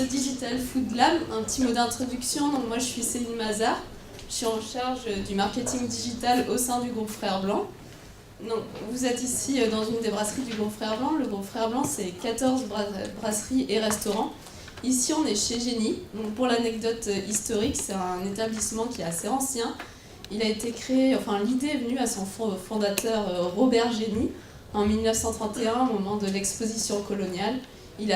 The Digital Food Lab. Un petit mot d'introduction. Donc moi je suis Céline Mazard. Je suis en charge du marketing digital au sein du groupe Frères Blancs. Donc, vous êtes ici dans une des brasseries du groupe Frères Blancs. Le groupe Frères Blancs, c'est 14 brasseries et restaurants. Ici, on est chez Génie. Donc, pour l'anecdote historique, c'est un établissement qui est assez ancien. Il a été créé, l'idée est venue à son fondateur Robert Génie en 1931, au moment de l'exposition coloniale. Il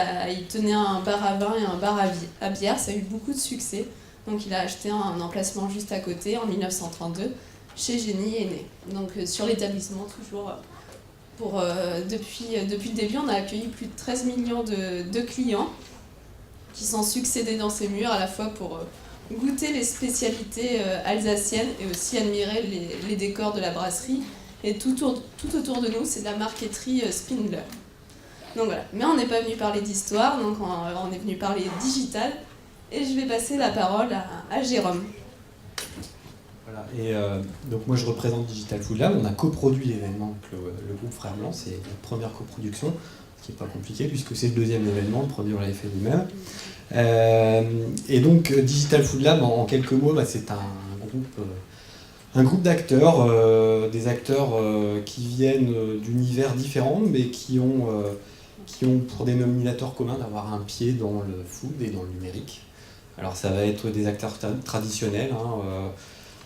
tenait un bar à vin et un bar à bière. Ça a eu beaucoup de succès. Donc il a acheté un emplacement juste à côté en 1932, chez Génie est né. Donc sur l'établissement toujours, depuis le début, on a accueilli plus de 13 millions de clients qui sont succédés dans ces murs, à la fois pour goûter les spécialités alsaciennes et aussi admirer les décors de la brasserie. Et tout autour de nous, c'est de la marqueterie Spindler. Donc voilà. Mais on n'est pas venu parler d'histoire, donc on est venu parler digital. Et je vais passer la parole à Jérôme. Voilà, et donc moi je représente Digital Food Lab. On a coproduit l'événement avec le groupe Frères Blancs, c'est notre première coproduction, ce qui n'est pas compliqué puisque c'est le deuxième événement, le premier on l'avait fait nous-mêmes. Et donc Digital Food Lab, en quelques mots, c'est un groupe d'acteurs, des acteurs qui viennent d'univers différents, mais qui ont pour dénominateur commun d'avoir un pied dans le food et dans le numérique. Alors ça va être des acteurs traditionnels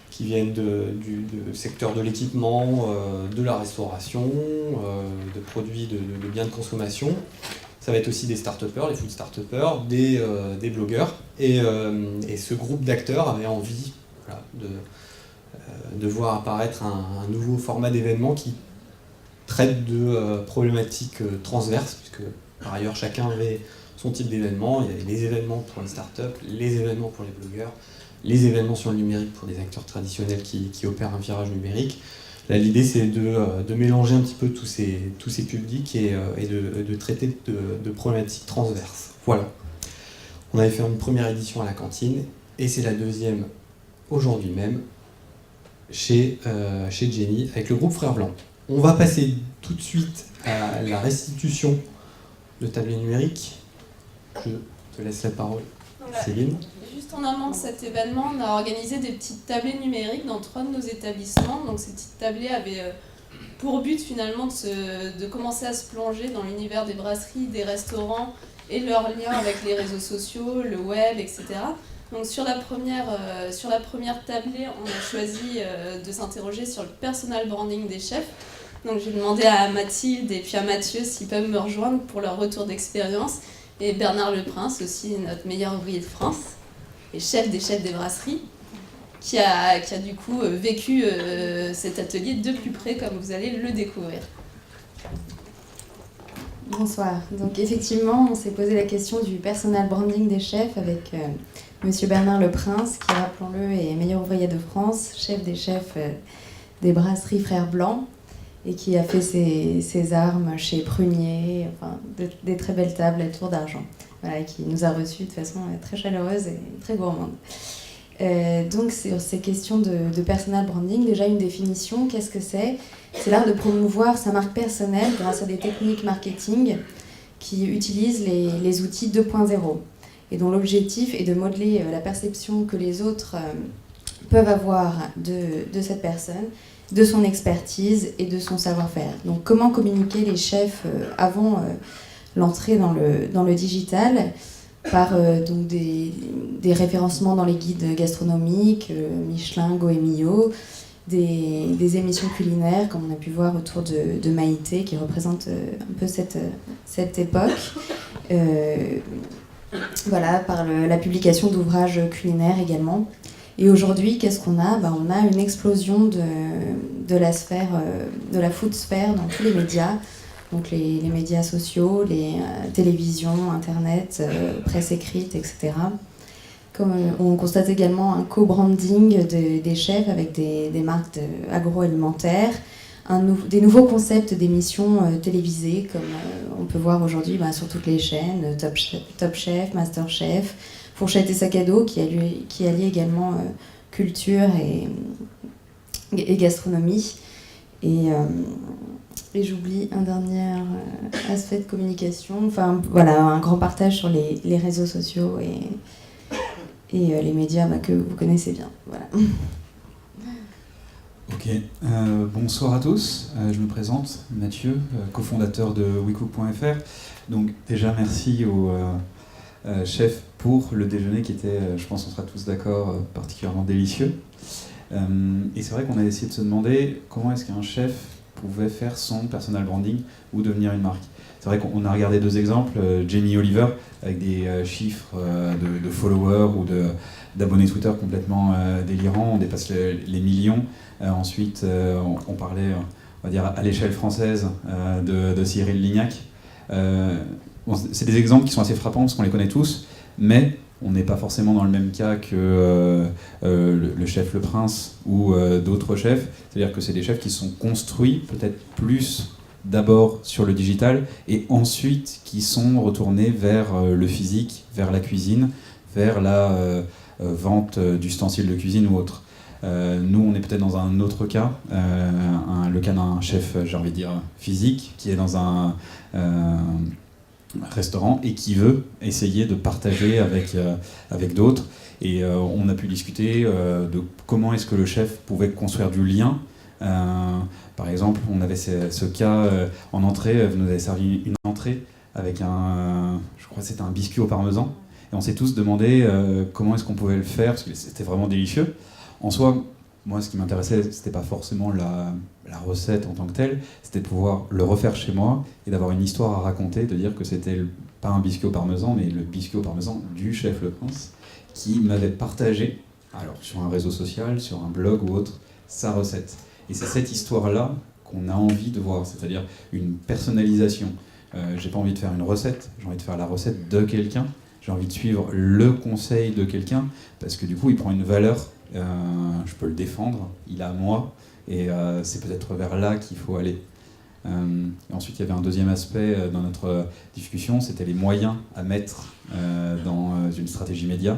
qui viennent du secteur de l'équipement, de la restauration, de produits de biens de consommation. Ça va être aussi des start-upers, les food start-upers, des blogueurs. Et ce groupe d'acteurs avait envie de voir apparaître un nouveau format d'événement qui traite de problématiques transverses, puisque par ailleurs chacun avait son type d'événement. Il y avait les événements pour les startups, les événements pour les blogueurs, les événements sur le numérique pour des acteurs traditionnels qui opèrent un virage numérique. Là, l'idée, c'est de mélanger un petit peu tous ces publics et de traiter de problématiques transverses. Voilà. On avait fait une première édition à la cantine, et c'est la deuxième aujourd'hui même chez Jenny avec le groupe Frères Blancs. On va passer tout de suite à la restitution de tablés numériques. Je te laisse la parole, Céline. Juste en amont de cet événement, on a organisé des petites tablées numériques dans 3 de nos établissements. Donc ces petites tablées avaient pour but finalement de commencer à se plonger dans l'univers des brasseries, des restaurants et leurs liens avec les réseaux sociaux, le web, etc. Donc sur la première tablée, on a choisi de s'interroger sur le personal branding des chefs. Donc j'ai demandé à Mathilde et puis à Mathieu s'ils peuvent me rejoindre pour leur retour d'expérience. Et Bernard Leprince, aussi notre meilleur ouvrier de France, et chef des chefs des brasseries, qui a du coup vécu cet atelier de plus près, comme vous allez le découvrir. Bonsoir. Donc effectivement, on s'est posé la question du personal branding des chefs avec Monsieur Bernard Leprince, qui, rappelons-le, est meilleur ouvrier de France, chef des chefs des brasseries Frères Blancs, et qui a fait ses armes chez Prunier, des très belles tables à tour d'argent. Voilà, et qui nous a reçus de façon très chaleureuse et très gourmande. Donc sur ces questions de personal branding, déjà une définition, qu'est-ce que c'est ? C'est l'art de promouvoir sa marque personnelle grâce à des techniques marketing qui utilisent les outils 2.0 et dont l'objectif est de modeler la perception que les autres peuvent avoir de cette personne, de son expertise et de son savoir-faire. Donc comment communiquer les chefs avant l'entrée dans le digital par donc des référencements dans les guides gastronomiques, Michelin, Goemio, des émissions culinaires, comme on a pu voir autour de Maïté, qui représente un peu cette époque. Voilà, par la publication d'ouvrages culinaires également. Et aujourd'hui, qu'est-ce qu'on a ? On a une explosion de la sphère, de la food sphère dans tous les médias. Donc les médias sociaux, les télévisions, internet, presse écrite, etc. Comme on constate également un co-branding des chefs avec des marques agroalimentaires, des nouveaux concepts d'émissions télévisées, comme on peut voir aujourd'hui sur toutes les chaînes, Top Chef, Master Chef, Fourchette et Sac à dos, qui allie également culture et gastronomie. Et j'oublie un dernier aspect de communication, enfin voilà, un grand partage sur les réseaux sociaux et les médias que vous connaissez bien. Voilà. Ok, bonsoir à tous, je me présente, Mathieu, cofondateur de wecook.fr. Donc déjà merci au chef pour le déjeuner qui était, je pense on sera tous d'accord, particulièrement délicieux. Et c'est vrai qu'on a essayé de se demander comment est-ce qu'un chef pouvait faire son personal branding ou devenir une marque. C'est vrai qu'on a regardé 2 exemples, Jamie Oliver avec des chiffres de followers ou d'abonnés Twitter complètement délirants, on dépasse les millions. Ensuite, on parlait, on va dire, à l'échelle française de Cyril Lignac. C'est des exemples qui sont assez frappants parce qu'on les connaît tous, mais on n'est pas forcément dans le même cas que le chef Le Prince ou d'autres chefs. C'est-à-dire que c'est des chefs qui sont construits peut-être plus d'abord sur le digital et ensuite qui sont retournés vers le physique, vers la cuisine, vers la vente d'ustensiles de cuisine ou autre. Nous, on est peut-être dans un autre cas, le cas d'un chef, j'ai envie de dire, physique, qui est dans un restaurant et qui veut essayer de partager avec d'autres. Et on a pu discuter de comment est-ce que le chef pouvait construire du lien. Par exemple, on avait ce cas en entrée, vous nous avez servi une entrée avec je crois que c'était un biscuit au parmesan. Et on s'est tous demandé comment est-ce qu'on pouvait le faire, parce que c'était vraiment délicieux. En soi, moi, ce qui m'intéressait, c'était pas forcément la recette en tant que telle, c'était de pouvoir le refaire chez moi et d'avoir une histoire à raconter, de dire que c'était pas un biscuit au parmesan, mais le biscuit au parmesan du chef Le Prince, qui m'avait partagé, alors sur un réseau social, sur un blog ou autre, sa recette. Et c'est cette histoire-là qu'on a envie de voir, c'est-à-dire une personnalisation. J'ai pas envie de faire une recette, j'ai envie de faire la recette de quelqu'un, j'ai envie de suivre le conseil de quelqu'un, parce que du coup, il prend une valeur. Je peux le défendre, il est à moi, et c'est peut-être vers là qu'il faut aller. Et ensuite, il y avait un deuxième aspect dans notre discussion, c'était les moyens à mettre dans une stratégie média.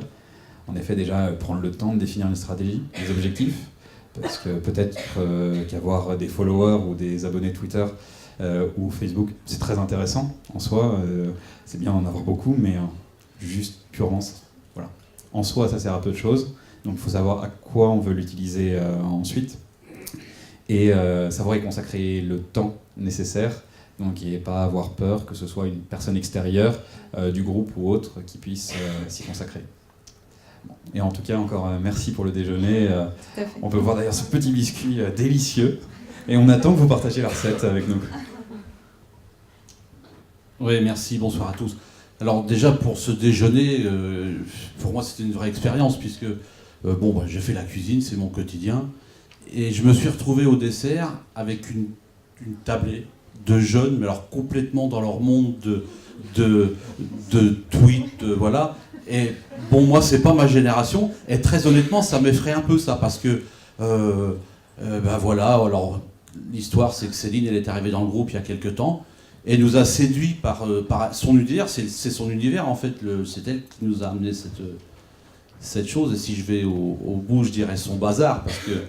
En effet, déjà, prendre le temps de définir une stratégie, des objectifs, parce que peut-être qu'avoir des followers ou des abonnés Twitter ou Facebook, c'est très intéressant en soi, c'est bien d'en avoir beaucoup, mais juste purement, voilà. En soi, ça sert à peu de choses. Donc il faut savoir à quoi on veut l'utiliser ensuite et savoir y consacrer le temps nécessaire, donc et pas avoir peur que ce soit une personne extérieure du groupe ou autre qui puisse s'y consacrer. Bon. Et en tout cas, encore merci pour le déjeuner. On peut voir d'ailleurs ce petit biscuit délicieux et on attend que vous partagiez la recette avec nous. Oui, merci, bonsoir à tous. Alors déjà pour ce déjeuner, pour moi c'était une vraie expérience puisque j'ai fait la cuisine, c'est mon quotidien. Et je me suis retrouvé au dessert avec une tablée de jeunes, mais alors complètement dans leur monde de tweets, voilà. Et bon, moi, c'est pas ma génération. Et très honnêtement, ça m'effraie un peu ça, parce que, voilà, alors l'histoire, c'est que Céline, elle est arrivée dans le groupe il y a quelques temps, et nous a séduit par son univers. C'est son univers, en fait, c'est elle qui nous a amené cette chose, et si je vais au bout, je dirais son bazar, parce que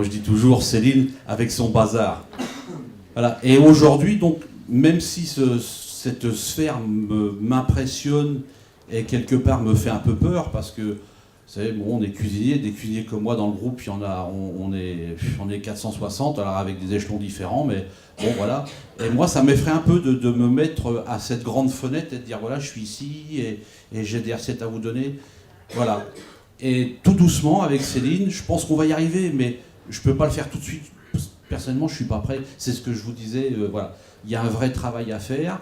je dis toujours Céline avec son bazar. Voilà. Et aujourd'hui, donc, même si cette sphère m'impressionne et quelque part me fait un peu peur, parce que, vous savez, bon, on est cuisiniers, des cuisiniers comme moi dans le groupe, il y en a, on est 460, alors avec des échelons différents, mais bon, voilà. Et moi, ça m'effraie un peu de me mettre à cette grande fenêtre et de dire, voilà, je suis ici et j'ai des recettes à vous donner. Voilà. Et tout doucement, avec Céline, je pense qu'on va y arriver, mais je ne peux pas le faire tout de suite. Personnellement, je ne suis pas prêt. C'est ce que je vous disais. Voilà. Il y a un vrai travail à faire.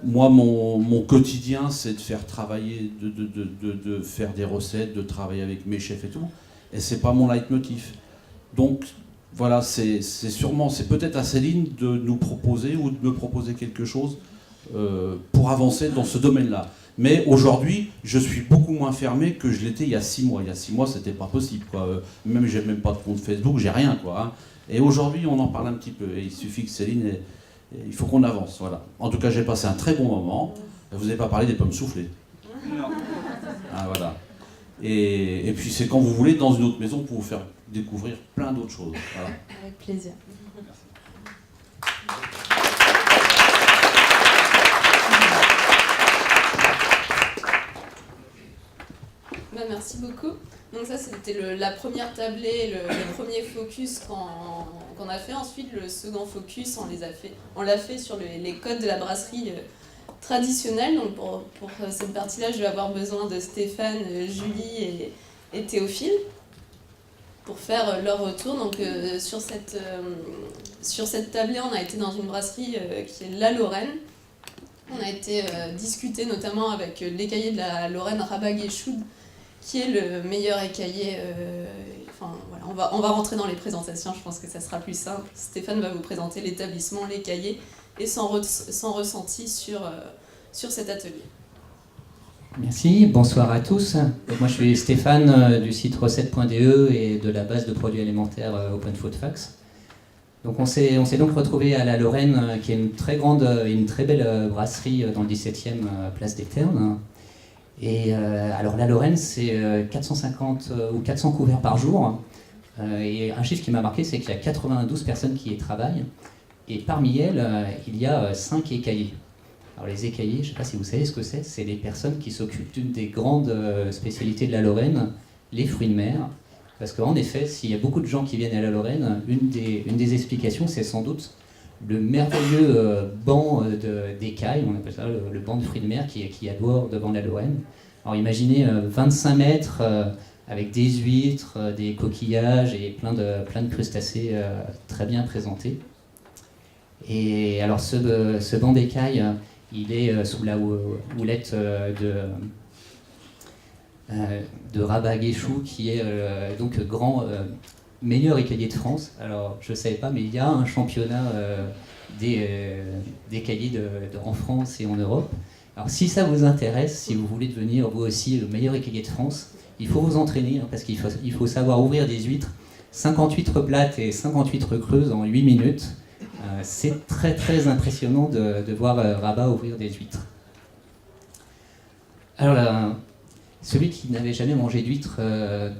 Moi, mon quotidien, c'est de faire travailler, de faire des recettes, de travailler avec mes chefs et tout. Et ce n'est pas mon leitmotiv. Donc, voilà, c'est peut-être à Céline de nous proposer ou de me proposer quelque chose pour avancer dans ce domaine-là. Mais aujourd'hui, je suis beaucoup moins fermé que je l'étais il y a 6 mois. Il y a 6 mois, c'était pas possible, quoi. Même, j'ai même pas de compte Facebook, j'ai rien, quoi. Hein. Et aujourd'hui, on en parle un petit peu. Et il suffit que Céline, il faut qu'on avance, voilà. En tout cas, j'ai passé un très bon moment. Vous n'avez pas parlé des pommes soufflées. Non. Ah, voilà. Et puis, c'est quand vous voulez, dans une autre maison, pour vous faire découvrir plein d'autres choses. Voilà. Avec plaisir. Merci. merci beaucoup. Donc ça, c'était la première tablée, le premier focus qu'on a fait. Ensuite, le second focus, on l'a fait sur les codes de la brasserie traditionnelle. Donc pour cette partie-là, je vais avoir besoin de Stéphane, Julie et Théophile pour faire leur retour. Donc sur cette tablée, on a été dans une brasserie qui est la Lorraine. On a été discuter notamment avec l'écaillé de la Lorraine, Rabat Guéchoud, qui est le meilleur écaillé. Voilà, on va rentrer dans les présentations, je pense que ça sera plus simple. Stéphane va vous présenter l'établissement, l'écaillé et son ressenti sur cet atelier. Merci, bonsoir à tous. Donc moi je suis Stéphane du site recette.de et de la base de produits alimentaires Open Food Facts. Donc on s'est donc retrouvé à la Lorraine, qui est une très grande et une très belle brasserie dans le 17e, place des Ternes. Et alors la Lorraine, c'est 450 ou 400 couverts par jour. Et un chiffre qui m'a marqué, c'est qu'il y a 92 personnes qui y travaillent. Et parmi elles, il y a 5 écaillés. Alors les écaillés, je ne sais pas si vous savez ce que c'est les personnes qui s'occupent d'une des grandes spécialités de la Lorraine, les fruits de mer. Parce qu'en effet, s'il y a beaucoup de gens qui viennent à la Lorraine, une des explications, c'est sans doute le merveilleux banc d'écailles, on appelle ça le banc de fruits de mer qui adore devant la Lorraine. Alors imaginez 25 mètres avec des huîtres, des coquillages et plein de crustacés très bien présentés. Et alors ce banc d'écailles, il est sous la houlette de Rabat Guéchoud, qui est donc meilleur écaillé de France. Alors je ne savais pas, mais il y a un championnat d'écaillers en France et en Europe. Alors si ça vous intéresse, si vous voulez devenir vous aussi le meilleur écaillé de France, il faut vous entraîner, parce qu'il faut savoir ouvrir des huîtres, 58 plates et 58 creuses en 8 minutes. C'est très très impressionnant de voir Rabat ouvrir des huîtres. Alors là, celui qui n'avait jamais mangé d'huître,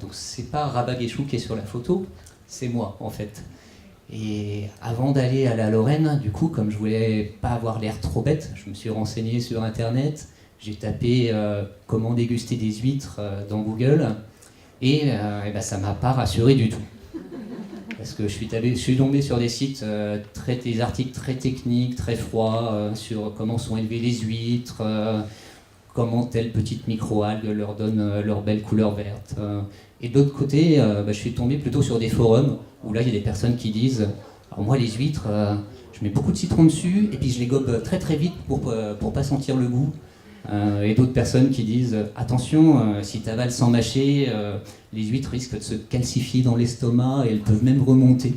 donc c'est pas Rabat Guéchoud qui est sur la photo, c'est moi en fait. Et avant d'aller à la Lorraine, du coup, comme je voulais pas avoir l'air trop bête, je me suis renseigné sur internet, j'ai tapé comment déguster des huîtres dans Google, et ça m'a pas rassuré du tout. Parce que je suis tombé sur des sites, des articles très techniques, très froids, sur comment sont élevées les huîtres, comment telle petite microalgue leur donne leur belle couleur verte. Et de l'autre côté, je suis tombé plutôt sur des forums, où là il y a des personnes qui disent « Alors moi les huîtres, je mets beaucoup de citron dessus, et puis je les gobe très très vite pour pas sentir le goût. » Et d'autres personnes qui disent « Attention, si tu avales sans mâcher, les huîtres risquent de se calcifier dans l'estomac et elles peuvent même remonter. »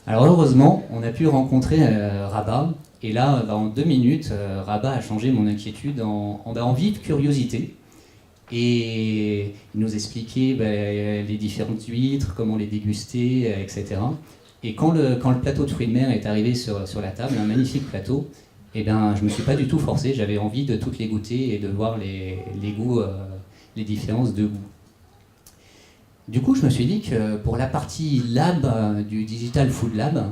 Alors heureusement, on a pu rencontrer Rabat, et là, en 2 minutes, Rabat a changé mon inquiétude en vive curiosité. Et il nous expliquait les différentes huîtres, comment les déguster, etc. Et quand le plateau de fruits de mer est arrivé sur la table, un magnifique plateau, je ne me suis pas du tout forcé, j'avais envie de toutes les goûter et de voir les goûts, les différences de goût. Du coup, je me suis dit que pour la partie lab du Digital Food Lab,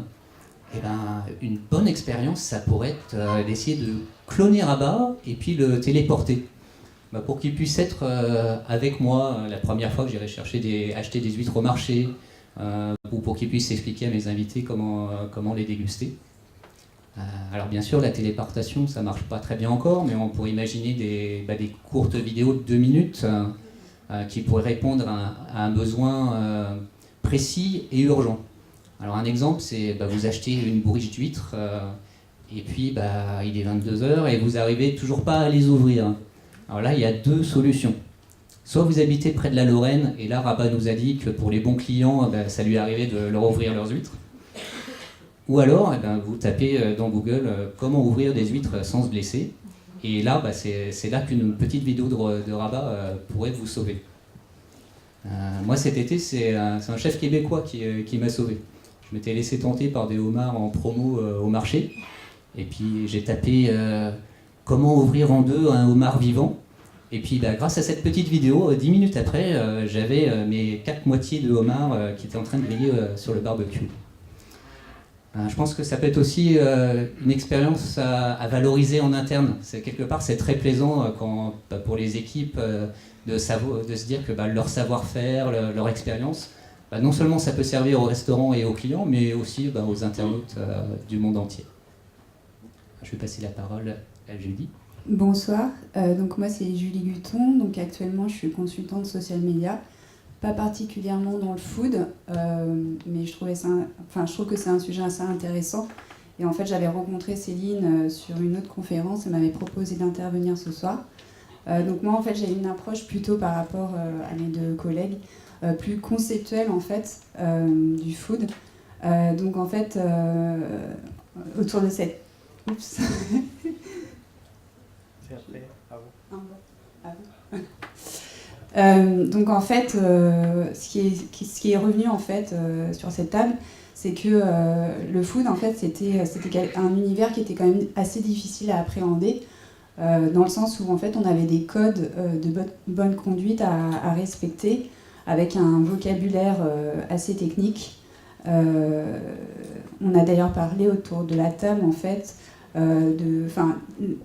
une bonne expérience, ça pourrait être d'essayer de cloner Rabat et puis le téléporter. Pour qu'il puisse être avec moi la première fois que j'irai acheter des huîtres au marché, ou pour qu'il puisse expliquer à mes invités comment les déguster. Alors bien sûr, la téléportation, ça marche pas très bien encore, mais on pourrait imaginer des courtes vidéos de 2 minutes qui pourraient répondre à un besoin précis et urgent. Alors un exemple, c'est vous achetez une bourriche d'huîtres et puis il est 22h et vous n'arrivez toujours pas à les ouvrir. Alors là, il y a 2 solutions. Soit vous habitez près de la Lorraine, et là Rabat nous a dit que pour les bons clients, ça lui arrivait de leur ouvrir leurs huîtres. Ou alors, vous tapez dans Google comment ouvrir des huîtres sans se blesser. Et là, c'est là qu'une petite vidéo de Rabat pourrait vous sauver. Moi, cet été, c'est un chef québécois qui m'a sauvé. Je m'étais laissé tenter par des homards en promo au marché. Et puis, j'ai tapé comment ouvrir en 2 un homard vivant. Et puis, grâce à cette petite vidéo, 10 minutes après, j'avais mes 4 moitiés de homard qui étaient en train de griller sur le barbecue. Je pense que ça peut être aussi une expérience à valoriser en interne. Quelque part, c'est très plaisant pour les équipes de se dire que leur savoir-faire, leur expérience, non seulement ça peut servir aux restaurants et aux clients, mais aussi aux internautes du monde entier. Je vais passer la parole à Julie. Bonsoir, donc moi c'est Julie Guton, donc actuellement je suis consultante social media, pas particulièrement dans le food, mais je trouve que c'est un sujet assez intéressant. Et en fait j'avais rencontré Céline sur une autre conférence, elle m'avait proposé d'intervenir ce soir. Donc moi en fait j'ai une approche plutôt par rapport à mes deux collègues, plus conceptuelle en fait du food. Donc en fait autour de cette... Oups. Donc en fait, ce qui est revenu en fait sur cette table, c'est que le food en fait c'était un univers qui était quand même assez difficile à appréhender, dans le sens où en fait on avait des codes de bonne conduite à respecter, avec un vocabulaire assez technique. On a d'ailleurs parlé autour de la table en fait.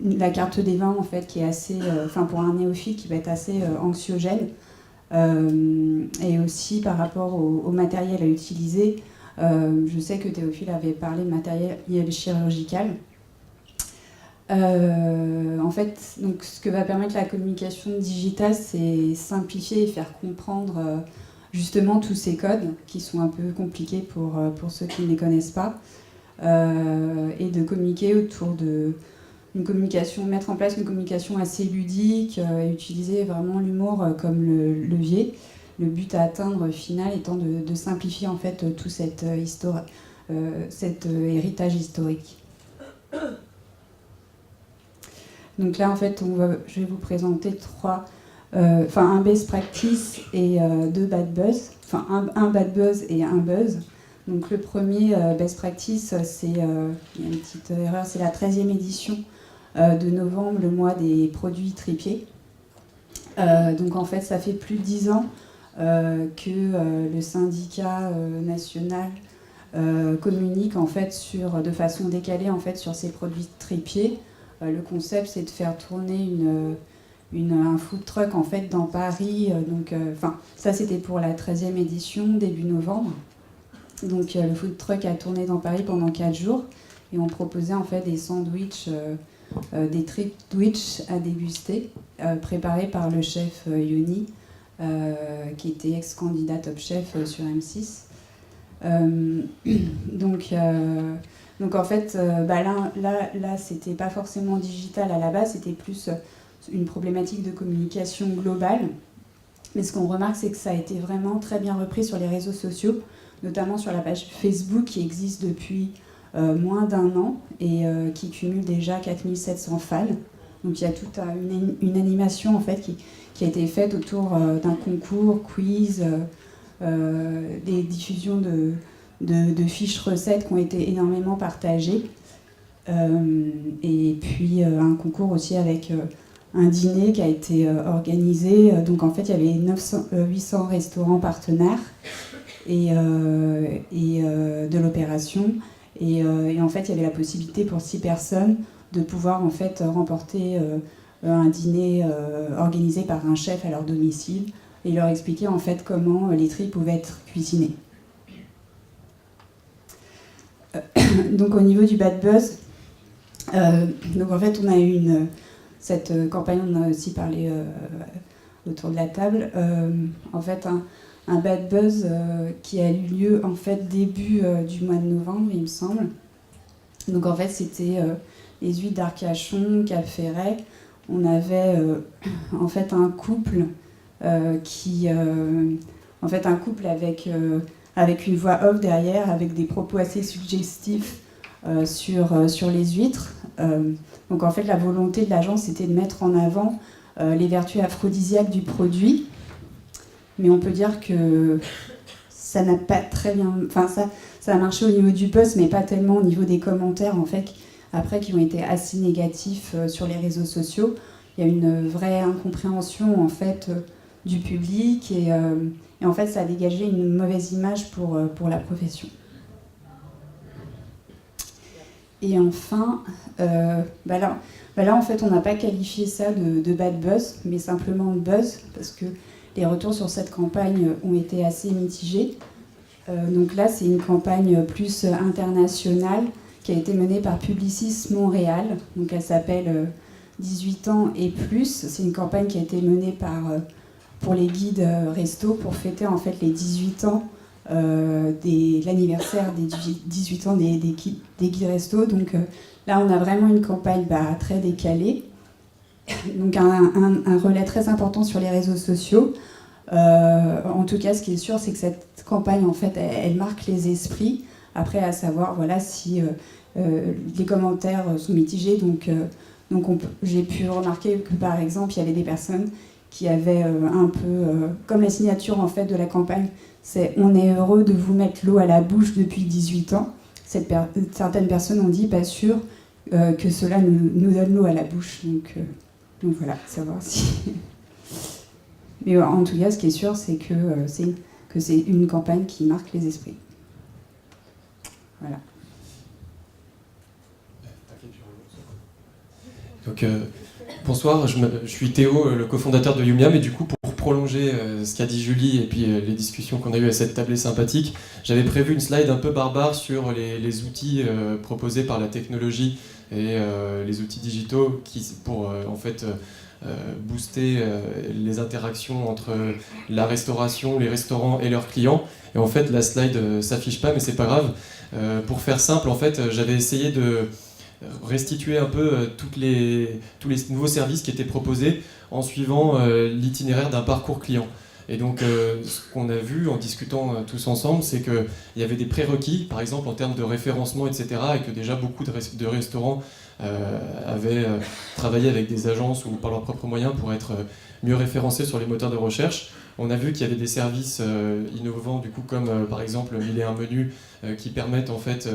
La carte des vins en fait qui est assez, pour un néophyte qui va être assez anxiogène, et aussi par rapport au matériel à utiliser. Je sais que Théophile avait parlé de matériel chirurgical. En fait, donc, ce que va permettre la communication digitale, c'est simplifier et faire comprendre justement tous ces codes qui sont un peu compliqués pour ceux qui ne les connaissent pas. Et de communiquer autour d'une communication, mettre en place une communication assez ludique, et utiliser vraiment l'humour comme le levier. Le but à atteindre final étant de simplifier en fait tout cet héritage historique. Donc là en fait je vais vous présenter un best practice et deux bad buzz, un bad buzz et un buzz. Donc le premier best practice, il y a une petite erreur, c'est la 13e édition de novembre, le mois des produits tripiers. Donc en fait, ça fait plus de 10 ans que le syndicat national communique en fait de façon décalée en fait sur ces produits tripiers. Le concept, c'est de faire tourner un food truck en fait dans Paris. Ça, c'était pour la 13e édition début novembre. Donc le food truck a tourné dans Paris pendant 4 jours et on proposait en fait des sandwichs, des tripwich à déguster, préparés par le chef Yoni, qui était ex-candidat Top Chef sur M6. Donc en fait, là c'était pas forcément digital à la base, c'était plus une problématique de communication globale. Mais ce qu'on remarque, c'est que ça a été vraiment très bien repris sur les réseaux sociaux, notamment sur la page Facebook qui existe depuis moins d'1 an et qui cumule déjà 4700 fans. Donc il y a toute une animation en fait qui a été faite autour d'un concours, quiz, des diffusions de fiches recettes qui ont été énormément partagées. Et puis un concours aussi avec un dîner qui a été organisé. Donc en fait il y avait 800 restaurants partenaires et de l'opération. Et en fait, il y avait la possibilité pour 6 personnes de pouvoir en fait remporter un dîner organisé par un chef à leur domicile et leur expliquer en fait comment les tripes pouvaient être cuisinées. Donc au niveau du bad buzz, donc en fait on a eu cette campagne, on a aussi parlé autour de la table, en fait un bad buzz qui a eu lieu en fait début du mois de novembre, il me semble. Donc en fait c'était les huîtres d'Arcachon, Cap Ferret. On avait en fait un couple un couple avec une voix off derrière, avec des propos assez suggestifs sur les huîtres. Donc en fait la volonté de l'agence c'était de mettre en avant les vertus aphrodisiaques du produit. Mais on peut dire que ça n'a pas très bien... Enfin, ça a marché au niveau du buzz, mais pas tellement au niveau des commentaires, en fait, après, qui ont été assez négatifs sur les réseaux sociaux. Il y a une vraie incompréhension, en fait, du public, et en fait, ça a dégagé une mauvaise image pour la profession. Et enfin, là, en fait, on n'a pas qualifié ça de bad buzz, mais simplement buzz, parce que les retours sur cette campagne ont été assez mitigés. Donc là, c'est une campagne plus internationale qui a été menée par Publicis Montréal. Donc elle s'appelle 18 ans et plus. C'est une campagne qui a été menée pour les guides resto pour fêter en fait les 18 ans, l'anniversaire des 18 ans des guides resto. Donc là, on a vraiment une campagne très décalée. Donc un relais très important sur les réseaux sociaux. En tout cas, ce qui est sûr, c'est que cette campagne, en fait, elle marque les esprits. Après, à savoir, voilà, si les commentaires sont mitigés. Donc j'ai pu remarquer que, par exemple, il y avait des personnes qui avaient un peu, comme la signature en fait de la campagne, c'est « On est heureux de vous mettre l'eau à la bouche depuis 18 ans ». Certaines personnes ont dit « Pas sûr que cela nous donne l'eau à la bouche ». Donc voilà, savoir si... Mais en tout cas, ce qui est sûr, c'est que c'est une campagne qui marque les esprits. Voilà. Donc, bonsoir, je suis Théo, le cofondateur de Yumiam, et du coup, pour prolonger ce qu'a dit Julie et puis les discussions qu'on a eues à cette tablée sympathique, j'avais prévu une slide un peu barbare sur les outils proposés par la technologie et les outils digitaux pour en fait booster les interactions entre la restauration, les restaurants et leurs clients. Et en fait, la slide s'affiche pas, mais c'est pas grave. Pour faire simple, en fait, j'avais essayé de restituer un peu tous les nouveaux services qui étaient proposés en suivant l'itinéraire d'un parcours client. Et donc, ce qu'on a vu en discutant tous ensemble, c'est qu'il y avait des prérequis, par exemple en termes de référencement, etc., et que déjà beaucoup de restaurants avaient travaillé avec des agences ou par leurs propres moyens pour être mieux référencés sur les moteurs de recherche. On a vu qu'il y avait des services innovants, du coup, comme par exemple Mille et un menus, qui permettent en fait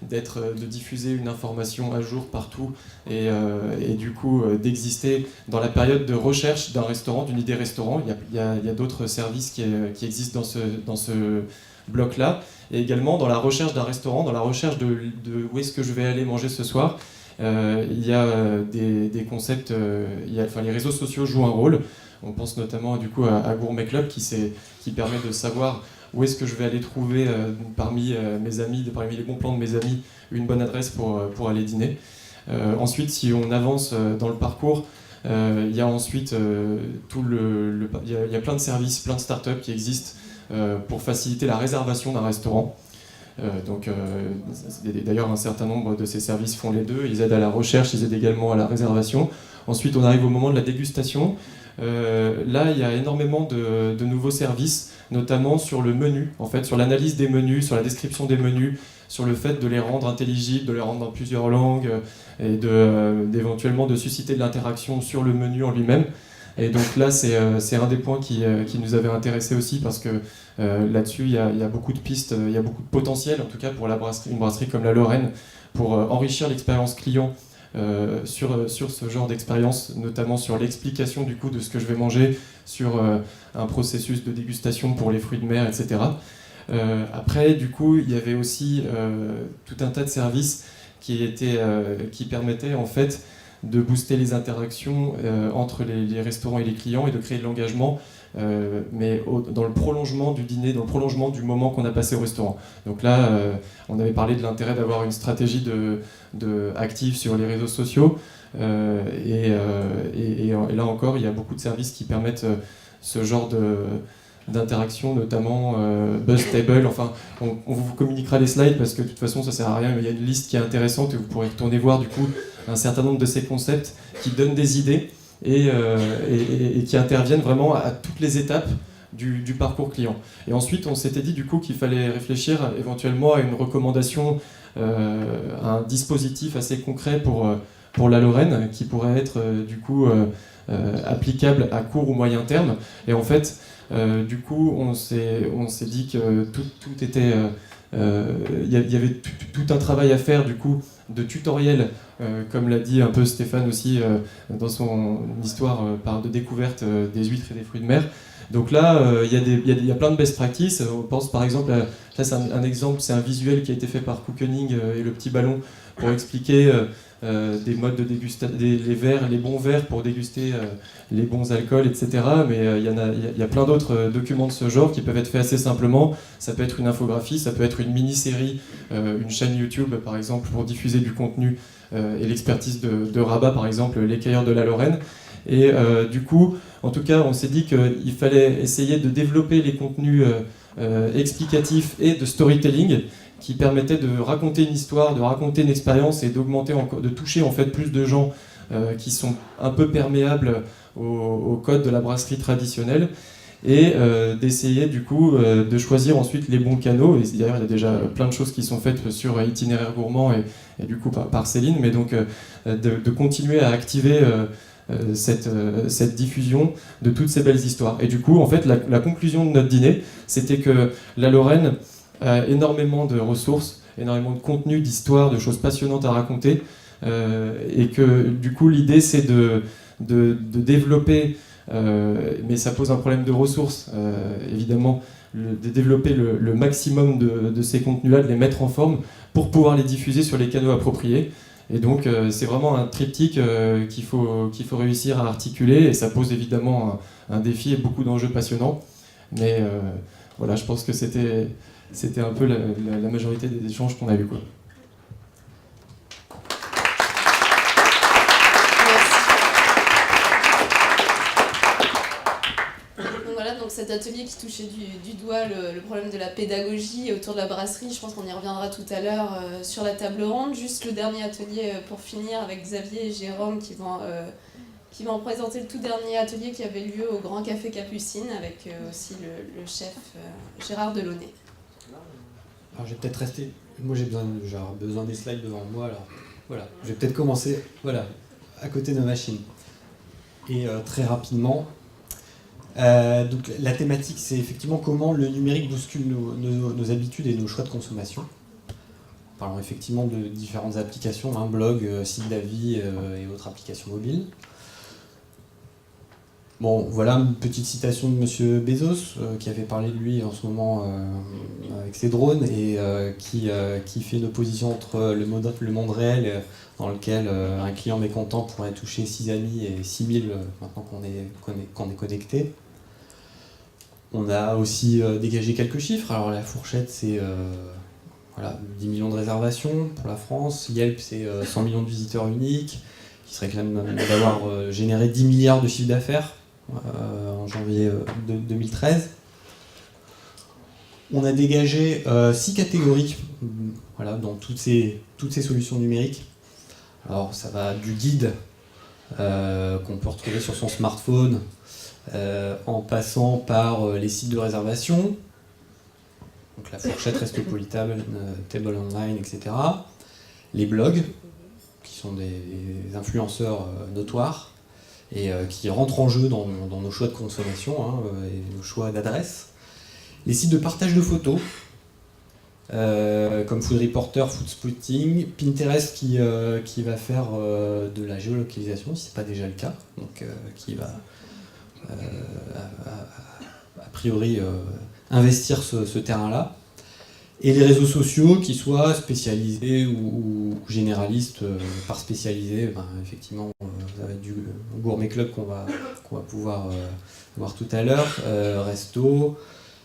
de diffuser une information à jour partout et du coup d'exister dans la période de recherche d'un restaurant, d'une idée restaurant. Il y a d'autres services qui existent dans ce bloc-là. Et également dans la recherche d'un restaurant, dans la recherche de où est-ce que je vais aller manger ce soir. Il y a des concepts, les réseaux sociaux jouent un rôle. On pense notamment du coup à Gourmet Club qui permet de savoir où est-ce que je vais aller trouver parmi mes amis, parmi les bons plans de mes amis, une bonne adresse pour aller dîner. Ensuite, si on avance dans le parcours, il y a ensuite il y a plein de services, plein de startups qui existent pour faciliter la réservation d'un restaurant. D'ailleurs, un certain nombre de ces services font les deux. Ils aident à la recherche, ils aident également à la réservation. Ensuite, on arrive au moment de la dégustation. Là, il y a énormément de nouveaux services, notamment sur le menu, en fait, sur l'analyse des menus, sur la description des menus, sur le fait de les rendre intelligibles, de les rendre dans plusieurs langues, et d'éventuellement de susciter de l'interaction sur le menu en lui-même. Et donc là, c'est un des points qui nous avait intéressé aussi, parce que là-dessus, il y a beaucoup de pistes, il y a beaucoup de potentiel, en tout cas pour une brasserie comme la Lorraine, pour enrichir l'expérience client sur ce genre d'expérience, notamment sur l'explication du coup de ce que je vais manger, sur un processus de dégustation pour les fruits de mer, etc. Après, du coup, il y avait aussi tout un tas de services qui permettaient en fait de booster les interactions entre les restaurants et les clients et de créer de l'engagement, mais dans le prolongement du dîner, dans le prolongement du moment qu'on a passé au restaurant. Donc là, on avait parlé de l'intérêt d'avoir une stratégie active sur les réseaux sociaux, et là encore, il y a beaucoup de services qui permettent ce genre d'interaction, notamment BuzzTable. Enfin, on vous communiquera les slides parce que de toute façon ça sert à rien, mais il y a une liste qui est intéressante et vous pourrez retourner voir du coup un certain nombre de ces concepts qui donnent des idées et qui interviennent vraiment à toutes les étapes du parcours client. Et ensuite on s'était dit du coup qu'il fallait réfléchir éventuellement à une recommandation, à un dispositif assez concret pour la Lorraine qui pourrait être du coup applicable à court ou moyen terme. Et en fait du coup, on s'est dit que tout était, il y avait tout un travail à faire du coup de tutoriels, comme l'a dit un peu Stéphane aussi dans son histoire de découverte des huîtres et des fruits de mer. Donc là, il y a plein de best practices. On pense par exemple, là c'est un exemple, c'est un visuel qui a été fait par Cookening et le petit ballon pour expliquer des modes de dégustation, les bons verres pour déguster les bons alcools, etc. Mais il y a plein d'autres documents de ce genre qui peuvent être faits assez simplement. Ça peut être une infographie, ça peut être une mini-série, une chaîne YouTube par exemple pour diffuser du contenu et l'expertise de Rabat par exemple, l'écailleur de la Lorraine. Et du coup, en tout cas, on s'est dit qu'il fallait essayer de développer les contenus explicatifs et de storytelling qui permettaient de raconter une histoire, de raconter une expérience et d'augmenter, de toucher en fait plus de gens qui sont un peu perméables au code de la brasserie traditionnelle et d'essayer du coup de choisir ensuite les bons canaux. Et d'ailleurs, il y a déjà plein de choses qui sont faites sur Itinéraire Gourmand et du coup par Céline, mais donc de continuer à activer cette diffusion de toutes ces belles histoires. Et du coup, en fait, la conclusion de notre dîner, c'était que la Lorraine a énormément de ressources, énormément de contenu, d'histoires, de choses passionnantes à raconter, et que du coup, l'idée, c'est de développer, mais ça pose un problème de ressources, évidemment, de développer le maximum de ces contenus-là, de les mettre en forme pour pouvoir les diffuser sur les canaux appropriés. Et donc c'est vraiment un triptyque qu'il faut réussir à articuler, et ça pose évidemment un défi et beaucoup d'enjeux passionnants. Mais voilà, je pense que c'était un peu la majorité des échanges qu'on a eus, quoi. Donc cet atelier qui touchait du doigt le problème de la pédagogie autour de la brasserie, je pense qu'on y reviendra tout à l'heure sur la table ronde. Juste le dernier atelier pour finir avec Xavier et Jérôme qui vont présenter le tout dernier atelier qui avait lieu au Grand Café Capucine avec aussi le chef Gérard Delaunay. Alors je vais peut-être rester, moi j'ai besoin des slides devant moi, alors voilà, je vais peut-être commencer à côté de ma machine. Et très rapidement, donc la thématique, c'est effectivement comment le numérique bouscule nos habitudes et nos choix de consommation. Parlons effectivement de différentes applications, blog, site d'avis et autres applications mobiles. Bon, voilà une petite citation de Monsieur Bezos, qui avait parlé de lui en ce moment avec ses drones, et qui fait une opposition entre le monde réel, dans lequel un client mécontent pourrait toucher 6 amis et 6000 maintenant qu'on est connecté. On a aussi dégagé quelques chiffres. Alors la fourchette, c'est 10 millions de réservations pour la France. Yelp, c'est 100 millions de visiteurs uniques, qui se réclament d'avoir généré 10 milliards de chiffre d'affaires en janvier 2013. On a dégagé 6 catégories dans toutes ces solutions numériques. Alors ça va du guide qu'on peut retrouver sur son smartphone, en passant par les sites de réservation, donc la fourchette Restopolitable, Table Online, etc. Les blogs, qui sont des influenceurs notoires, et qui rentrent en jeu dans nos choix de consommation et nos choix d'adresse. Les sites de partage de photos, comme Food Reporter, Food Spotting, Pinterest qui va faire de la géolocalisation, si ce n'est pas déjà le cas, donc qui va a priori investir ce terrain-là. Et les réseaux sociaux, qui soient spécialisés ou généralistes, par spécialisés, effectivement, ça va être du Gourmet Club qu'on va pouvoir voir tout à l'heure, Resto,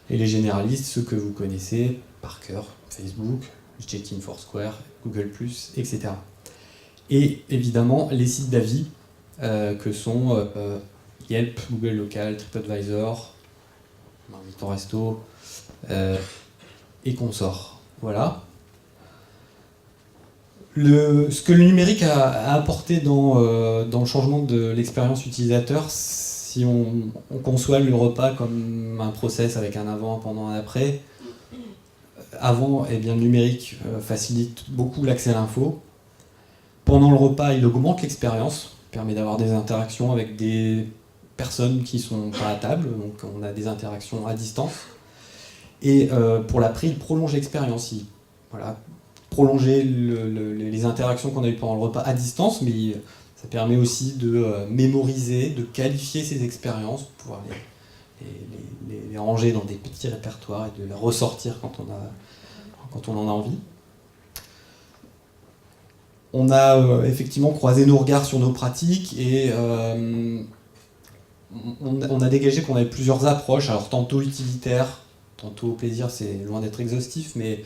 et les généralistes, ceux que vous connaissez par cœur, Facebook, Check-in Foursquare, Google+, etc. Et évidemment, les sites d'avis, que sont Yelp, Google Local, TripAdvisor, Marmiton Resto, et consorts. Voilà. Ce que le numérique a apporté dans le changement de l'expérience utilisateur, si on conçoit le repas comme un process avec un avant, un pendant, un après, avant, le numérique facilite beaucoup l'accès à l'info. Pendant le repas, il augmente l'expérience, permet d'avoir des interactions avec des personnes qui sont pas à table, donc on a des interactions à distance. Et pour l'après, il prolonge l'expérience. prolonger les interactions qu'on a eues pendant le repas à distance, mais ça permet aussi de mémoriser, de qualifier ces expériences, pour pouvoir les ranger dans des petits répertoires et de les ressortir quand on en a envie. On a effectivement croisé nos regards sur nos pratiques et on a dégagé qu'on avait plusieurs approches, alors tantôt utilitaires, tantôt plaisir, c'est loin d'être exhaustif, mais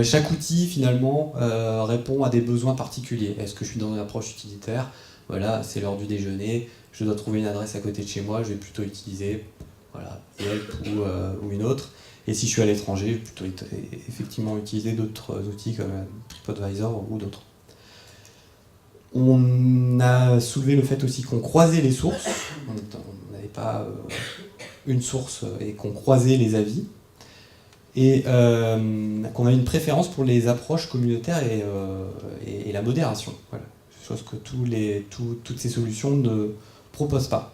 chaque outil finalement répond à des besoins particuliers. Est-ce que je suis dans une approche utilitaire ? Voilà, c'est l'heure du déjeuner, je dois trouver une adresse à côté de chez moi, je vais plutôt utiliser Yelp ou une autre. Et si je suis à l'étranger, je vais plutôt effectivement utiliser d'autres outils comme TripAdvisor ou d'autres. On a soulevé le fait aussi qu'on croisait les sources, on n'avait pas une source et qu'on croisait les avis, et qu'on avait une préférence pour les approches communautaires et la modération. Voilà. Chose que toutes ces solutions ne proposent pas.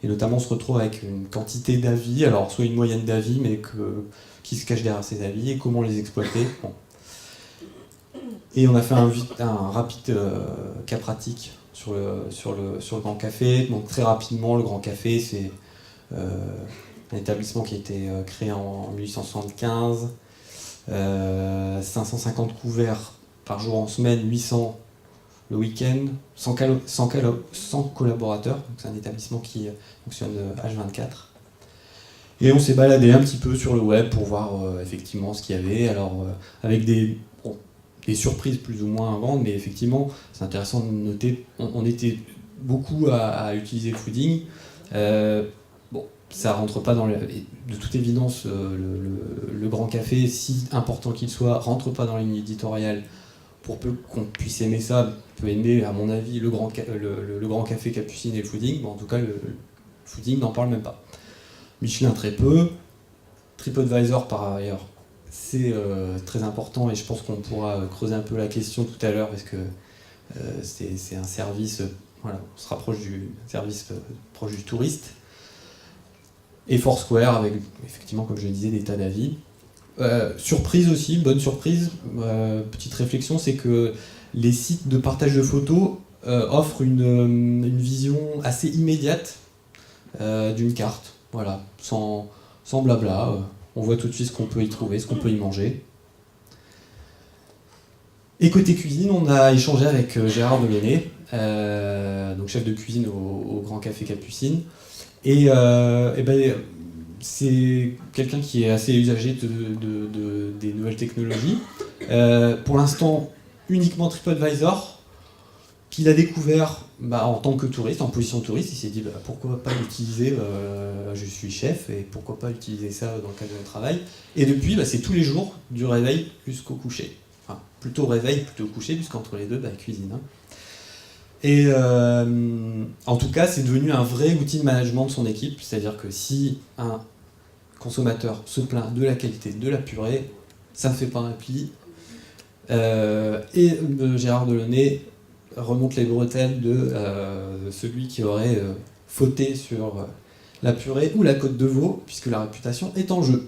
Et notamment on se retrouve avec une quantité d'avis, alors soit une moyenne d'avis, mais qui se cache derrière ces avis et comment les exploiter. Bon. Et on a fait un rapide cas pratique sur le Grand Café. Donc très rapidement, le Grand Café, c'est un établissement qui a été créé en 1875, 550 couverts par jour en semaine, 800 le week-end, 100 collaborateurs, donc c'est un établissement qui fonctionne H24. Et on s'est baladé un petit peu sur le web pour voir effectivement ce qu'il y avait, alors avec des surprises plus ou moins à vendre, mais effectivement c'est intéressant de noter, on était beaucoup à utiliser le fooding. Ça rentre pas de toute évidence, le Grand Café, si important qu'il soit, rentre pas dans la ligne éditoriale. Pour peu qu'on puisse aimer ça, on peut aimer, à mon avis, le Grand Café Capucine et le fooding. Bon, en tout cas, le fooding n'en parle même pas. Michelin, très peu. TripAdvisor, par ailleurs, c'est très important et je pense qu'on pourra creuser un peu la question tout à l'heure parce que c'est un service, on se rapproche du service proche du touriste. Et Foursquare, avec, effectivement, comme je le disais, des tas d'avis. Surprise aussi, bonne surprise, petite réflexion, c'est que les sites de partage de photos offrent une vision assez immédiate d'une carte, voilà, sans blabla, on voit tout de suite ce qu'on peut y trouver, ce qu'on peut y manger. Et côté cuisine, on a échangé avec Gérard Delaunay, donc chef de cuisine au Grand Café Capucine, et c'est quelqu'un qui est assez usagé des nouvelles technologies. Pour l'instant, uniquement TripAdvisor, qu'il a découvert en tant que touriste, en position de touriste. Il s'est dit pourquoi pas l'utiliser, je suis chef, et pourquoi pas utiliser ça dans le cadre de mon travail. Et depuis, c'est tous les jours, du réveil jusqu'au coucher. Enfin, plutôt réveil, plutôt coucher, puisqu'entre les deux, cuisine. Hein. Et en tout cas, c'est devenu un vrai outil de management de son équipe, c'est-à-dire que si un consommateur se plaint de la qualité de la purée, ça ne fait pas un pli. Et Gérard Delaunay remonte les bretelles de celui qui aurait fauté sur la purée ou la côte de veau, puisque la réputation est en jeu.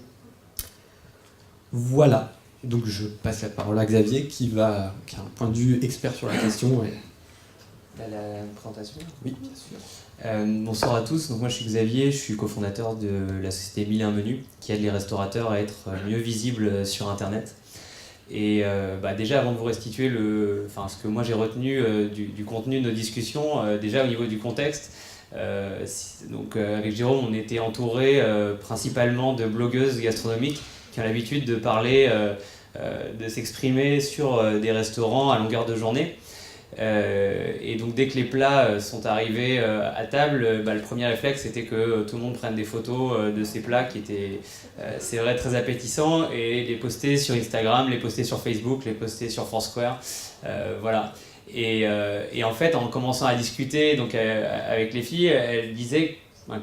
Voilà. Donc je passe la parole à Xavier, qui a un point de vue expert sur la question. La présentation ? Oui, bien sûr. Bonsoir à tous, donc moi je suis Xavier, je suis cofondateur de la société 1001 Menus qui aide les restaurateurs à être mieux visibles sur internet. Et déjà avant de vous restituer ce que moi j'ai retenu du contenu de nos discussions, déjà au niveau du contexte, avec Jérôme on était entouré principalement de blogueuses gastronomiques qui ont l'habitude de parler, de s'exprimer sur des restaurants à longueur de journée. Et donc dès que les plats sont arrivés à table, le premier réflexe c'était que tout le monde prenne des photos de ces plats qui étaient, c'est vrai, très appétissants, et les poster sur Instagram, les poster sur Facebook, les poster sur Foursquare, voilà. Et en fait, en commençant à discuter avec les filles, elles disaient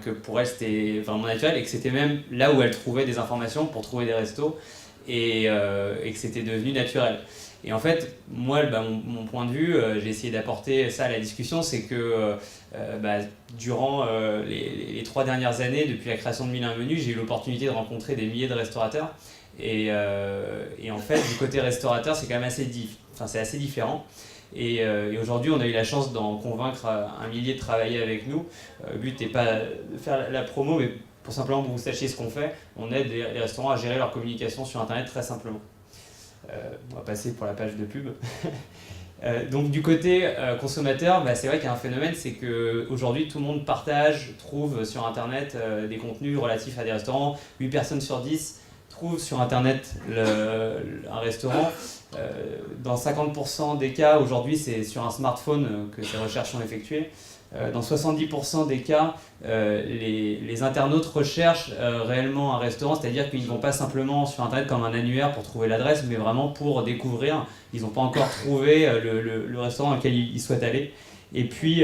que pour elles c'était vraiment naturel et que c'était même là où elles trouvaient des informations pour trouver des restos, et que c'était devenu naturel. Et en fait, moi, mon point de vue, j'ai essayé d'apporter ça à la discussion, c'est que durant les 3 dernières années, depuis la création de 1001 Menus, j'ai eu l'opportunité de rencontrer des milliers de restaurateurs Et en fait, du côté restaurateur, c'est quand même assez différent. Et aujourd'hui, on a eu la chance d'en convaincre un millier de travailler avec nous. Le but n'est pas de faire la promo, mais pour simplement que vous sachiez ce qu'on fait. On aide les restaurants à gérer leur communication sur Internet très simplement. On va passer pour la page de pub. Donc du côté consommateur, c'est vrai qu'il y a un phénomène, c'est qu'aujourd'hui tout le monde trouve sur Internet des contenus relatifs à des restaurants. 8 personnes sur 10 trouvent sur Internet un restaurant. Dans 50% des cas, aujourd'hui c'est sur un smartphone que ces recherches sont effectuées. Dans 70% des cas, les internautes recherchent réellement un restaurant, c'est-à-dire qu'ils ne vont pas simplement sur Internet comme un annuaire pour trouver l'adresse, mais vraiment pour découvrir. Ils n'ont pas encore trouvé le restaurant auquel ils souhaitent aller. Et puis,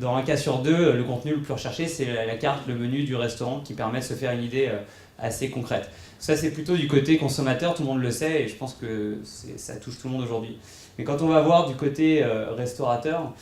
dans un cas sur deux, le contenu le plus recherché, c'est la carte, le menu du restaurant qui permet de se faire une idée assez concrète. Ça, c'est plutôt du côté consommateur, tout le monde le sait, et je pense que ça touche tout le monde aujourd'hui. Mais quand on va voir du côté restaurateur,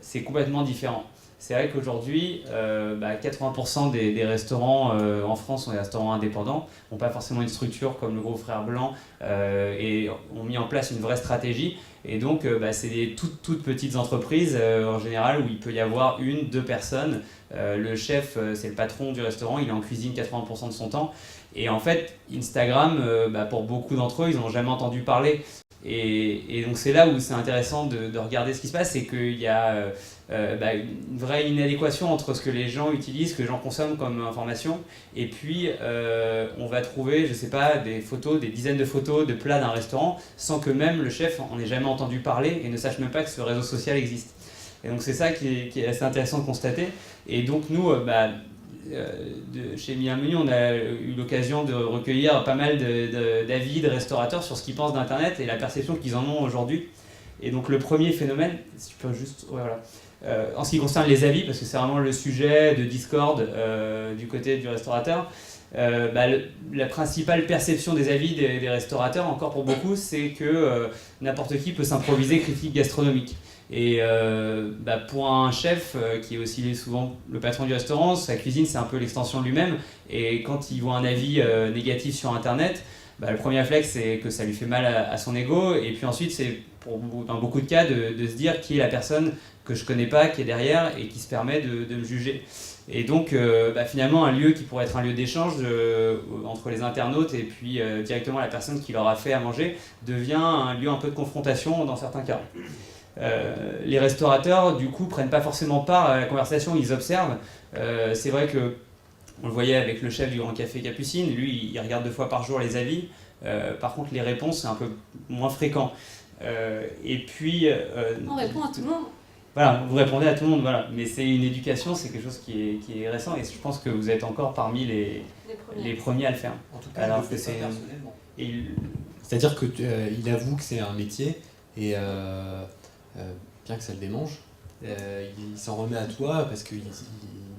c'est complètement différent. C'est vrai qu'aujourd'hui, 80% des restaurants en France sont des restaurants indépendants, n'ont pas forcément une structure comme le groupe Frères Blanc et ont mis en place une vraie stratégie. Et donc, c'est des toutes petites entreprises en général où il peut y avoir 1-2 personnes. Le chef, c'est le patron du restaurant, il est en cuisine 80% de son temps. Et en fait, Instagram, pour beaucoup d'entre eux, ils n'ont jamais entendu parler. Et donc c'est là où c'est intéressant de regarder ce qui se passe, c'est qu'il y a une vraie inadéquation entre ce que les gens utilisent, ce que les gens consomment comme information, et puis on va trouver, je sais pas, des dizaines de photos de plats d'un restaurant, sans que même le chef en ait jamais entendu parler et ne sache même pas que ce réseau social existe. Et donc c'est ça qui est assez intéressant de constater. Et donc nous, chez Mille Menu, on a eu l'occasion de recueillir pas mal d'avis de restaurateurs sur ce qu'ils pensent d'Internet et la perception qu'ils en ont aujourd'hui. Et donc le premier phénomène, si tu peux juste... Ouais, voilà. En ce qui concerne les avis, parce que c'est vraiment le sujet de Discord du côté du restaurateur, la principale perception des avis des restaurateurs, encore pour beaucoup, c'est que n'importe qui peut s'improviser critique gastronomique. Et pour un chef qui est aussi souvent le patron du restaurant, sa cuisine c'est un peu l'extension de lui-même, et quand il voit un avis négatif sur Internet, le premier réflexe c'est que ça lui fait mal à son ego, et puis ensuite c'est dans beaucoup de cas de se dire qui est la personne que je connais pas, qui est derrière et qui se permet de me juger. Et donc finalement un lieu qui pourrait être un lieu d'échange entre les internautes et puis directement la personne qui leur a fait à manger devient un lieu un peu de confrontation dans certains cas. Les restaurateurs du coup prennent pas forcément part à la conversation, ils observent. C'est vrai que on le voyait avec le chef du Grand Café Capucine, lui il regarde 2 fois par jour les avis, par contre les réponses c'est un peu moins fréquent. Et puis on répond à tout le monde. Voilà, vous répondez à tout le monde, voilà. Mais c'est une éducation, c'est quelque chose qui est récent, et je pense que vous êtes encore parmi les premiers à le faire. En tout cas, alors il le que fait c'est personnellement. C'est-à-dire que il avoue que c'est un métier, et bien que ça le démange, il s'en remet à toi parce qu'il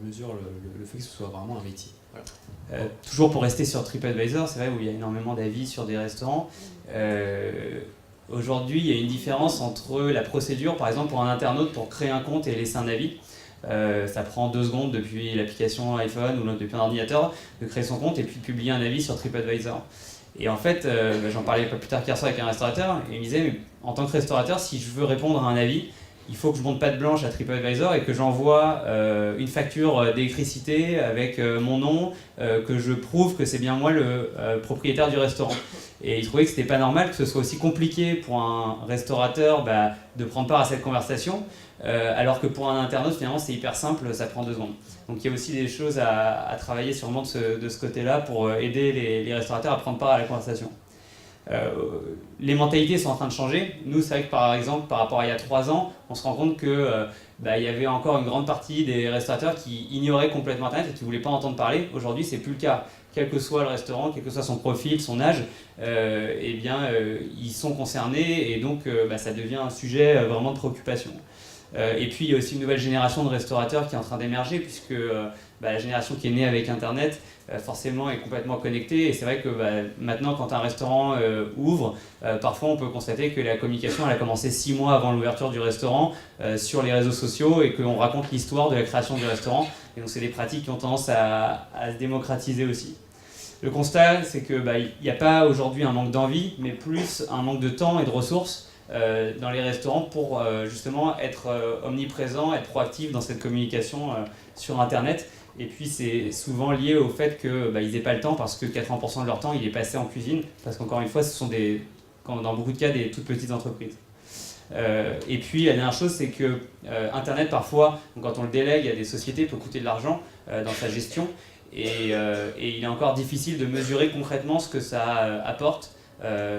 mesure le fait que ce soit vraiment un métier. Voilà. Toujours pour rester sur TripAdvisor, c'est vrai où il y a énormément d'avis sur des restaurants. Aujourd'hui, il y a une différence entre la procédure, par exemple pour un internaute, pour créer un compte et laisser un avis. Ça prend 2 secondes depuis l'application iPhone ou depuis un ordinateur de créer son compte et puis de publier un avis sur TripAdvisor. Et en fait, j'en parlais pas plus tard qu'hier soir avec un restaurateur, et il me disait, mais en tant que restaurateur, si je veux répondre à un avis, il faut que je monte patte blanche à TripAdvisor et que j'envoie une facture d'électricité avec mon nom, que je prouve que c'est bien moi le propriétaire du restaurant. Et il trouvait que c'était pas normal que ce soit aussi compliqué pour un restaurateur de prendre part à cette conversation, alors que pour un internaute, finalement, c'est hyper simple, ça prend 2 secondes. Donc il y a aussi des choses à travailler sûrement de ce côté-là pour aider les restaurateurs à prendre part à la conversation. Les mentalités sont en train de changer. Nous, c'est vrai que par exemple, par rapport à il y a 3 ans, on se rend compte que il y avait encore une grande partie des restaurateurs qui ignoraient complètement Internet et qui ne voulaient pas entendre parler. Aujourd'hui, c'est plus le cas. Quel que soit le restaurant, quel que soit son profil, son âge, ils sont concernés et donc ça devient un sujet vraiment de préoccupation. Et puis il y a aussi une nouvelle génération de restaurateurs qui est en train d'émerger puisque la génération qui est née avec Internet forcément est complètement connectée, et c'est vrai que maintenant quand un restaurant ouvre, parfois on peut constater que la communication elle a commencé 6 mois avant l'ouverture du restaurant sur les réseaux sociaux et qu'on raconte l'histoire de la création du restaurant, et donc c'est des pratiques qui ont tendance à se démocratiser aussi. Le constat, c'est que il n'y a pas aujourd'hui un manque d'envie, mais plus un manque de temps et de ressources dans les restaurants pour justement être omniprésent, être proactif dans cette communication sur Internet. Et puis c'est souvent lié au fait qu'ils n'aient pas le temps parce que 80% de leur temps il est passé en cuisine, parce qu'encore une fois ce sont dans beaucoup de cas des toutes petites entreprises. Et puis la dernière chose, c'est que Internet parfois, quand on le délègue à des sociétés, peut coûter de l'argent dans sa gestion. Et il est encore difficile de mesurer concrètement ce que ça apporte.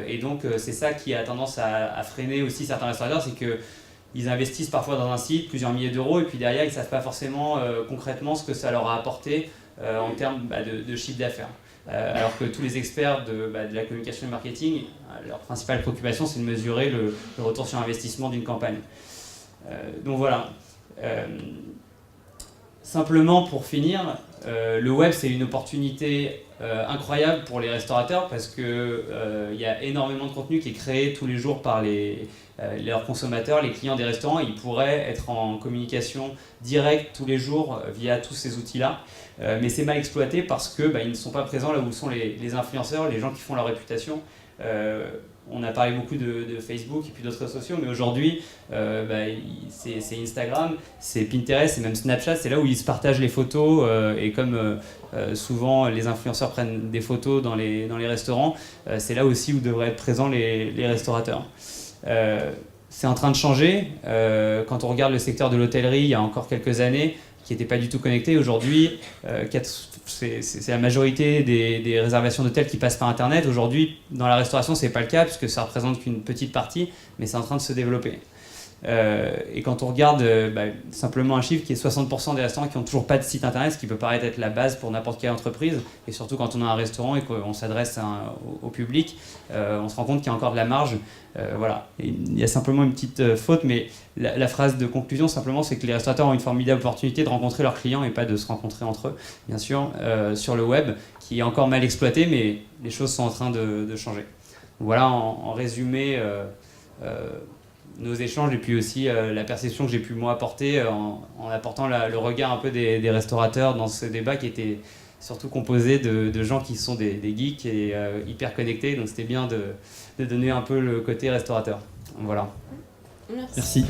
Et donc c'est ça qui a tendance à freiner aussi certains restaurateurs, c'est qu'ils investissent parfois dans un site plusieurs milliers d'euros et puis derrière ils ne savent pas forcément concrètement ce que ça leur a apporté en termes de chiffre d'affaires. Alors que tous les experts de la communication et du marketing, leur principale préoccupation c'est de mesurer le retour sur investissement d'une campagne. Donc voilà. Simplement pour finir, le web c'est une opportunité incroyable pour les restaurateurs parce que y a énormément de contenu qui est créé tous les jours par leurs consommateurs, les clients des restaurants. Ils pourraient être en communication directe tous les jours via tous ces outils-là, mais c'est mal exploité parce que ils ne sont pas présents là où sont les influenceurs, les gens qui font leur réputation. On a parlé beaucoup de Facebook et puis d'autres réseaux sociaux, mais aujourd'hui, c'est Instagram, c'est Pinterest, c'est même Snapchat, c'est là où ils se partagent les photos. Et comme souvent les influenceurs prennent des photos dans les restaurants, c'est là aussi où devraient être présents les restaurateurs. C'est en train de changer. Quand on regarde le secteur de l'hôtellerie, il y a encore quelques années, qui n'étaient pas du tout connectés. Aujourd'hui, c'est la majorité des réservations d'hôtels qui passent par Internet. Aujourd'hui, dans la restauration, ce n'est pas le cas, puisque ça ne représente qu'une petite partie, mais c'est en train de se développer. Et quand on regarde simplement un chiffre qui est 60% des restaurants qui n'ont toujours pas de site Internet, ce qui peut paraître être la base pour n'importe quelle entreprise, et surtout quand on a un restaurant et qu'on s'adresse au public, on se rend compte qu'il y a encore de la marge. Voilà. Et il y a simplement une petite faute, mais la phrase de conclusion simplement, c'est que les restaurateurs ont une formidable opportunité de rencontrer leurs clients et pas de se rencontrer entre eux, bien sûr, sur le web, qui est encore mal exploité, mais les choses sont en train de changer. Voilà en résumé nos échanges et puis aussi la perception que j'ai pu moi apporter en apportant le regard un peu des restaurateurs dans ce débat qui était surtout composé de gens qui sont des geeks et hyper connectés, donc c'était bien de donner un peu le côté restaurateur. Voilà. Merci. Merci.